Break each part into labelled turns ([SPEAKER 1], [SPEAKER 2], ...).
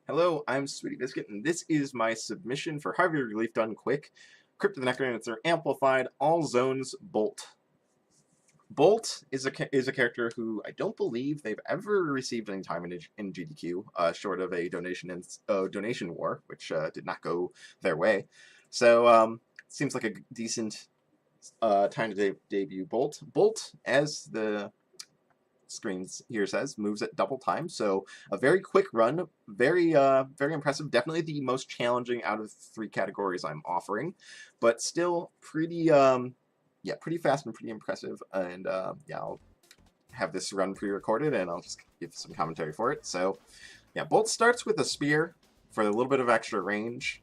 [SPEAKER 1] Hello, I'm Sweetie Biscuit, and this is my submission for Harvey Relief Done Quick. Crypt of the Necromancer Amplified, All Zones Bolt. Bolt is a character who I don't believe they've ever received any time in GDQ, short of a donation war, which did not go their way. So seems like a decent time to debut Bolt. Bolt, as the screens here says, moves at double time, so a very quick run, very impressive. Definitely the most challenging out of the three categories I'm offering, but still pretty yeah, pretty fast and pretty impressive. And yeah, I'll have this run pre-recorded and I'll just give some commentary for it. So yeah, Bolt starts with a spear for a little bit of extra range.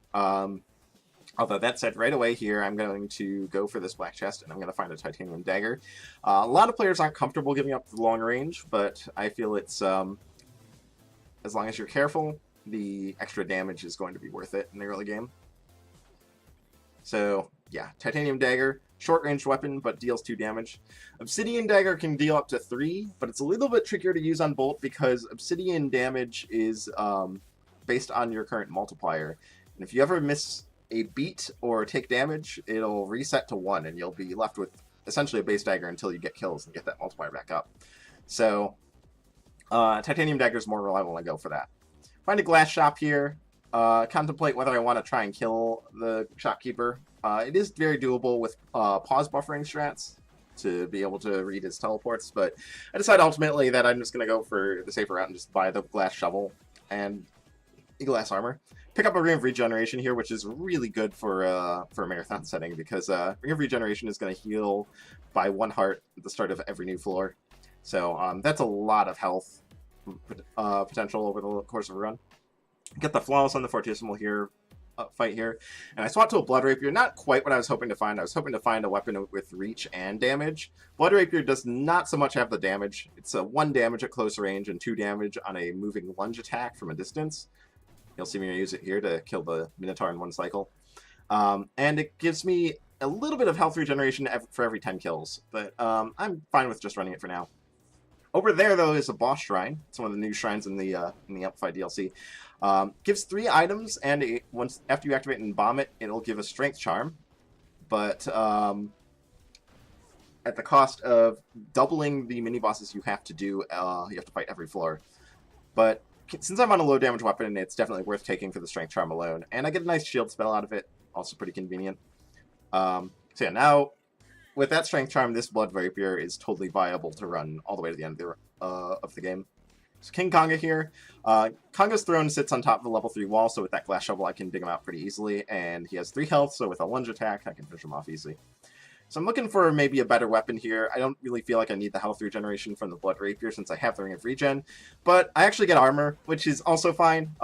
[SPEAKER 1] Although that said, right away here, I'm going to go for this black chest, and I'm going to find a titanium dagger. A lot of players aren't comfortable giving up the long range, but I feel it's, as long as you're careful, the extra damage is going to be worth it in the early game. So, yeah, titanium dagger, short-range weapon, but deals 2 damage. Obsidian dagger can deal up to 3, but it's a little bit trickier to use on Bolt because obsidian damage is based on your current multiplier. And if you ever miss a beat or take damage, it'll reset to 1, and you'll be left with essentially a base dagger until you get kills and get that multiplier back up. So titanium dagger is more reliable, and I go for that. Find a glass shop here. Contemplate whether I want to try and kill the shopkeeper. It is very doable with pause buffering strats to be able to read his teleports, but I decide ultimately that I'm just going to go for the safer route and just buy the glass shovel and glass armor. Pick up a Ring of Regeneration here, which is really good for a marathon setting because Ring of Regeneration is going to heal by 1 heart at the start of every new floor. So that's a lot of health potential over the course of a run. Get the Flawless on the Fortissimo here, fight here, and I swap to a Blood Rapier. Not quite what I was hoping to find. I was hoping to find a weapon with reach and damage. Blood Rapier does not so much have the damage. It's a 1 damage at close range and 2 damage on a moving lunge attack from a distance. You'll see me use it here to kill the Minotaur in 1 cycle. And it gives me a little bit of health regeneration for every 10 kills, but I'm fine with just running it for now. Over there, though, is a boss shrine. It's one of the new shrines in the Amplified DLC. Gives 3 items, and once after you activate and bomb it, it'll give a strength charm, but at the cost of doubling the mini bosses you have to do. You have to fight every floor, but since I'm on a low damage weapon, it's definitely worth taking for the strength charm alone. And I get a nice shield spell out of it, also pretty convenient. So yeah, now with that strength charm, this Blood Rapier is totally viable to run all the way to the end of the game. So King Konga here. Konga's throne sits on top of the level 3 wall, so with that glass shovel I can dig him out pretty easily. And he has 3 health, so with a lunge attack I can finish him off easily. So I'm looking for maybe a better weapon here. I don't really feel like I need the health regeneration from the Blood Rapier since I have the Ring of Regen, but I actually get armor, which is also fine.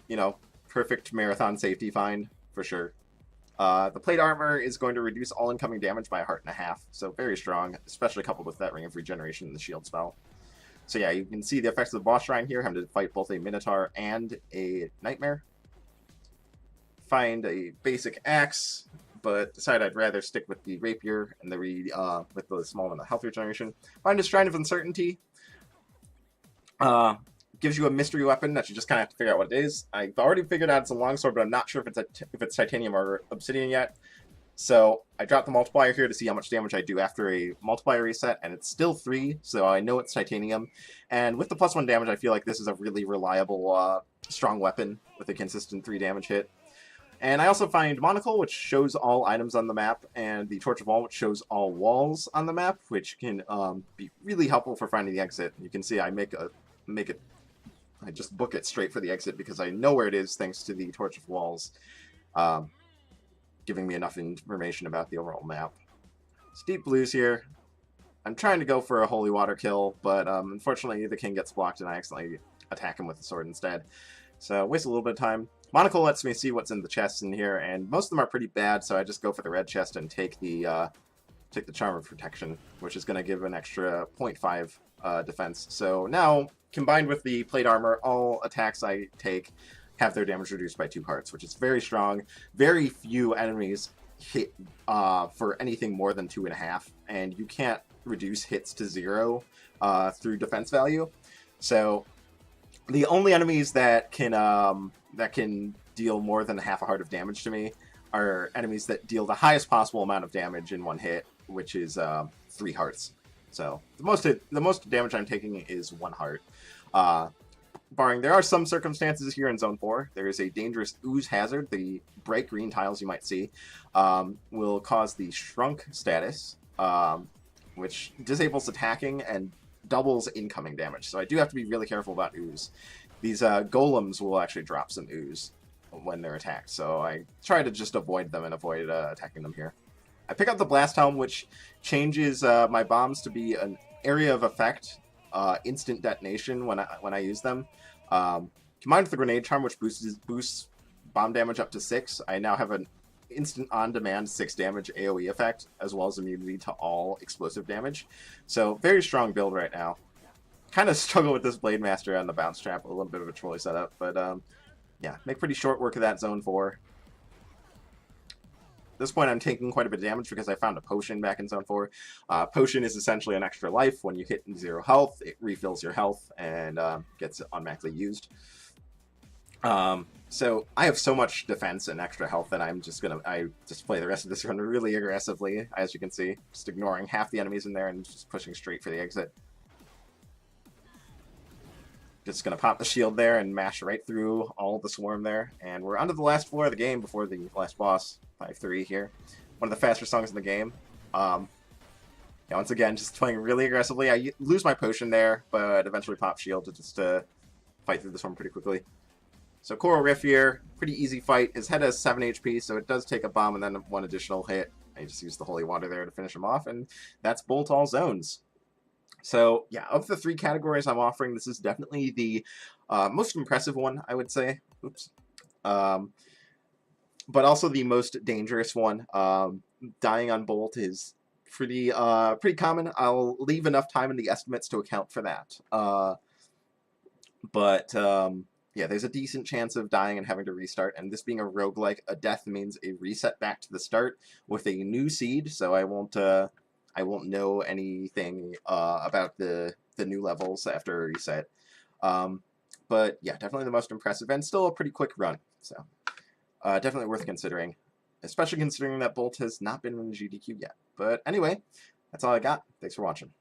[SPEAKER 1] You know, perfect marathon safety find for sure. The plate armor is going to reduce all incoming damage by 1.5 hearts, so very strong, especially coupled with that Ring of Regeneration and the shield spell. So yeah, you can see the effects of the boss shrine here, having to fight both a Minotaur and a Nightmare. Find a basic axe, but decide I'd rather stick with the rapier and with the small amount of health regeneration. Find a Shrine of Uncertainty. Gives you a mystery weapon that you just kind of have to figure out what it is. I've already figured out it's a longsword, but I'm not sure if it's titanium or obsidian yet. So I dropped the multiplier here to see how much damage I do after a multiplier reset, and it's still 3, so I know it's titanium. And with the +1 damage, I feel like this is a really reliable, strong weapon with a consistent 3 damage hit. And I also find Monocle, which shows all items on the map, and the Torch of Wall, which shows all walls on the map, which can be really helpful for finding the exit. You can see I I just book it straight for the exit because I know where it is thanks to the Torch of Walls, giving me enough information about the overall map. Steep Blues here. I'm trying to go for a Holy Water kill, but unfortunately the king gets blocked and I accidentally attack him with the sword instead. So waste a little bit of time. Monocle lets me see what's in the chests in here, and most of them are pretty bad, so I just go for the red chest and take the Charm of Protection, which is going to give an extra 0.5 defense. So now, combined with the plate armor, all attacks I take have their damage reduced by 2 hearts, which is very strong. Very few enemies hit for anything more than 2.5, and you can't reduce hits to 0 through defense value. So The only enemies that can deal more than half a heart of damage to me are enemies that deal the highest possible amount of damage in one hit, which is 3 hearts. So the most damage I'm taking is 1 heart. Uh, Barring there are some circumstances here in Zone 4. There is a dangerous ooze hazard. The bright green tiles you might see will cause the shrunk status, which disables attacking and doubles incoming damage. So I do have to be really careful about ooze. These golems will actually drop some ooze when they're attacked, so I try to just avoid them and avoid attacking them here. I pick up the Blast Helm, which changes my bombs to be an area of effect, instant detonation when I use them. Combined with the Grenade Charm, which boosts bomb damage up to 6, I now have an instant on-demand 6 damage AoE effect, as well as immunity to all explosive damage. So very strong build right now. Kind of struggle with this Blade Master on the bounce trap, a little bit of a trolley setup, but yeah, make pretty short work of that Zone 4. At this point, I'm taking quite a bit of damage because I found a potion back in Zone 4. Potion is essentially an extra life. When you hit 0 health, it refills your health and gets automatically used. So I have so much defense and extra health that I just play the rest of this run really aggressively, as you can see, just ignoring half the enemies in there and just pushing straight for the exit. Just gonna pop the shield there and mash right through all the swarm there, and we're onto the last floor of the game before the last boss, 5-3 here. One of the faster songs in the game. Yeah, once again, just playing really aggressively. I lose my potion there, but eventually pop shield to just fight through the swarm pretty quickly. So Coral Riff here, pretty easy fight. His head has 7 HP, so it does take a bomb and then 1 additional hit. I just use the Holy Water there to finish him off, and that's Bolt all zones. So yeah, of the 3 categories I'm offering, this is definitely the most impressive one, I would say. Oops. But also the most dangerous one. Dying on Bolt is pretty common. I'll leave enough time in the estimates to account for that. Yeah, there's a decent chance of dying and having to restart, and this being a roguelike, a death means a reset back to the start with a new seed, so I won't know anything about the new levels after a reset. But yeah, definitely the most impressive, and still a pretty quick run, so definitely worth considering, especially considering that Bolt has not been in the GDQ yet. But anyway, that's all I got. Thanks for watching.